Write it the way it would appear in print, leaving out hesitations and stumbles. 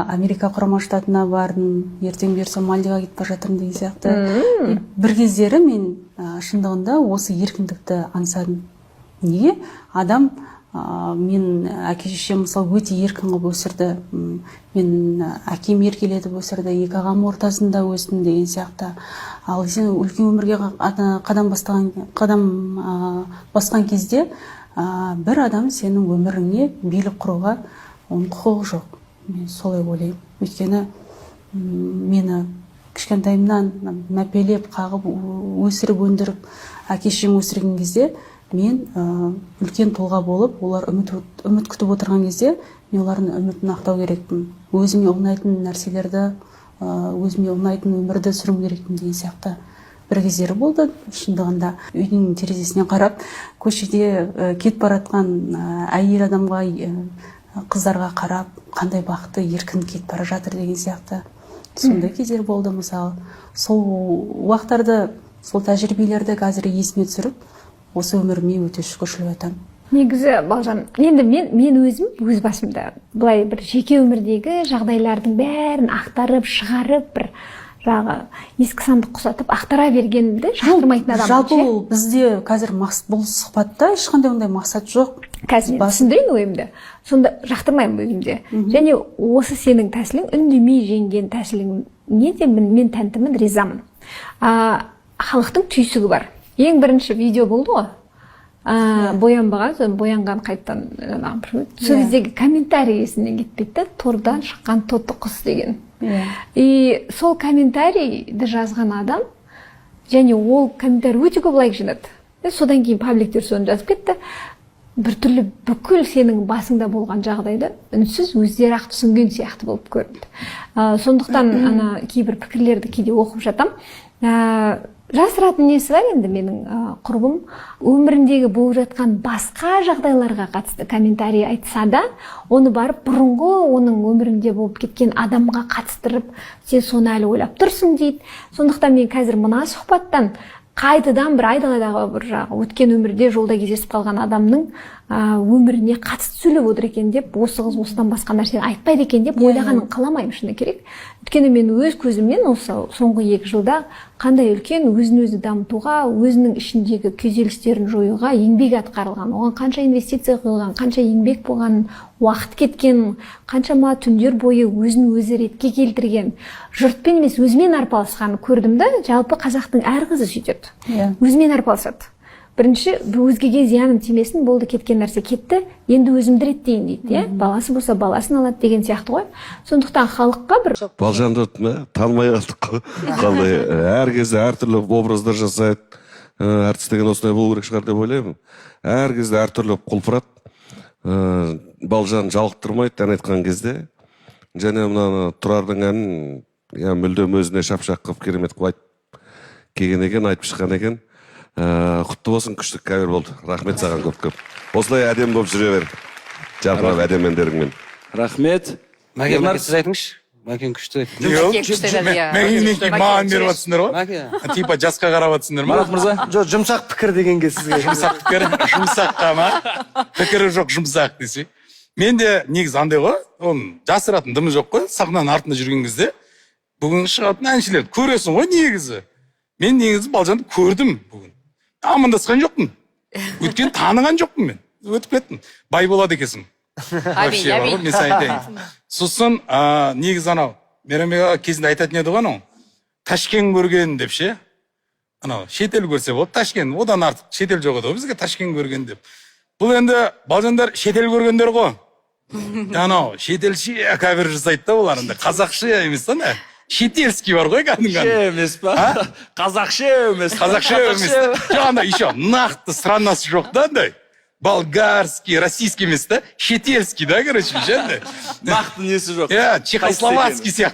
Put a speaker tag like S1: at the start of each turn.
S1: Америка құрама штатына бардым, ертең берсем Мальдиваға кетіп бара жатырмын деген сияқты. Бір кездері мен шындығында осы еркіндікті аңсадым. Неге? Адам мен әке-шешем мысалы өте еркін қылып өсірді. Мен әкем еркелетіп өсірді, екі ағам ортасында өстім деген сияқты. Ал сен үлкен өмірге қадам басқан кезде бір адам сенің өміріңе билік құруға оның құқығы жоқ. Мен солай ойлаймын. Өйткені мені кішкентайымнан мәпелеп, қағып, өсіріп, өндіріп, әке-шешем өсірген кезде мен үлкен тұлға болып, олар үміт күтіп отырған кезде, мен олардың үмітін ақтау керекпін. Өзіме ұнайтын нәрселерді, өзіме ұнайтын өмірді сүру керекпін деген сияқты бір кездері болды. Шындығында үйдің терезесінен қарап, көшеде кетіп баратқан әйел адамға, қыздарға қарап, қандай бақытты еркін кетіп бара жатыр деген сияқты. Сондай кездер болды мысалы. Сол уақыттарды, сол тәжірибелерді қазір есіме түсіріп, осы өміріме өте шүкіршілік айтамын.
S2: Негізі Балжан, енді мен өзім өз басымда былай бір жеке өмірдегі жағдайлардың бәрін ақтарып, шығарып, бір жағы ескі сандық құсатып ақтара бергенді жақтырмайтын адам.
S1: Жалпы ол бізде қазір бұл сұхбатта ешқандай ондай мақсат жоқ.
S2: Қазір түсіндірейін ойымды. Сонда жақтырмаймын өзімде. Және осы сенің тәсілің, үндемей жеңген тәсіліңе де мен тәнтімін, ризамын. Халықтың түйсігі бар. Ең бірінші видео болды ғой. Боянбаған, боянған қайттан сол кездегі комментарий есімнен кетпейді. Тордан шыққан тоты құс деген. И сол комментарийді жазған адам, және ол комментарий өте көп лайк жинады. Содан кейін пабликтер соны жазып кетті. Біртүрлі бүкіл сенің басыңда болған жағдайды үнсіз өздері ақ түсінген сияқты болып көрінді. Сондықтан кейбір пікірлерді кейде оқып жатам. Жасыратын несі бар енді менің құрбым, өміріндегі болып жатқан басқа жағдайларға қатысты комментарий айтса да, оны барып бұрынғы оның өмірінде болып кеткен адамға қатыстырып, сен соны әлі ойлап тұрсың дейді. Сондықтан мен қазір мына сұхбаттан қайтадан бір айдаладағы бір өткен өмірде жолда кездесіп қалған адамның өміріне қатысты сөйлеп отыр екен деп, осы қыз осыдан басқа нәрсені айтпайды екен деп ойлағанын қаламаймын шыны керек. Өйткені мен өз көзіммен осы соңғы 2 жылда қандай үлкен өзін-өзі дамытуға, өзінің ішіндегі күйзелістерін жоюға еңбек атқарылған, оған қанша инвестиция құйылған, қанша еңбек болған, уақыт кеткен, қаншама түндер бойы өзін-өзі ретке келтірген, жұртпен емес өзімен арпалысқанын көрдім да, жалпы қазақтың әр қызы сөйтеді. Өзімен арпалысады. Бірінші, өзгеге зияным тимесін, болды, кеткен нәрсе кетті, енді өзімді реттейін дейді. Баласы болса баласын алады деген сияқты ғой. Сондықтан халыққа бір...
S3: Балжанды танымай қалдық қой. Әр кезде әртүрлі образдар жасайды. Әртіс деген осындай болу керек шығар деп ойлаймын. Әр кезде әртүрлі құлпырат. Балжан жалықтырмайды ән айтқан кезде. Және мына Тұрардың әнін мүлдем өзіне шапшақ қылып керемет қылып келген екен, айтып шыққан екен. Құтты болсын, күштік кәвер болды. Рахмет саған көп-көп. Осылай әдем болып жүре бер. Жарқырап әдем әндеріңмен.
S4: Рахмет. Мәке сіз айтыңызшы. Мәкен күшті айтты.
S5: Мәкеннен маған беріп жатсыңдар ғой? Типа жасқа қарап жатсыңдар ма?
S4: Марат мырза.
S6: Жоқ, жұмсақ пікір дегенге сізге.
S5: Жұмсақ пікір, жұмсаққа ма? Пікірі жоқ, жұмсақ десе. Мен де негіз андай ғой, оның жасыратын дымы жоқ қой, сахнаның артында жүрген кезде бүгін шығатын әншілерді көресің ғой негізі. Мен негізі Балжанды көрдім бүгін. Амандасқан жоқпын. Өткен таныған жоқпын мен. Өтіп кеттім. Бай болады екенсің. Мен айтайын. Сосын негіз анау Мейрамбек кезінде айтатын еді ғой анау. Ташкент көрген деп ше. Анау шетел көрсе болды, Ташкент. Одан артық шетел жоқ еді ғой бізге Ташкент көрген деп. Бұл енді Балжандар шетел көргендер ғой. Анау шетелші кавер жасайды да олар. Қазақша емес та не? Шетельский бар ғой кәдімгі.
S4: Емес па? Қазақша емес.
S5: Қазақша емес. Жаңағында еще нақты странасы жоқ да андай. Болгарский, российский емес та, шетельский да, короче, ше.
S4: Нақты несі жоқ.
S5: Чехословацкий сияқты.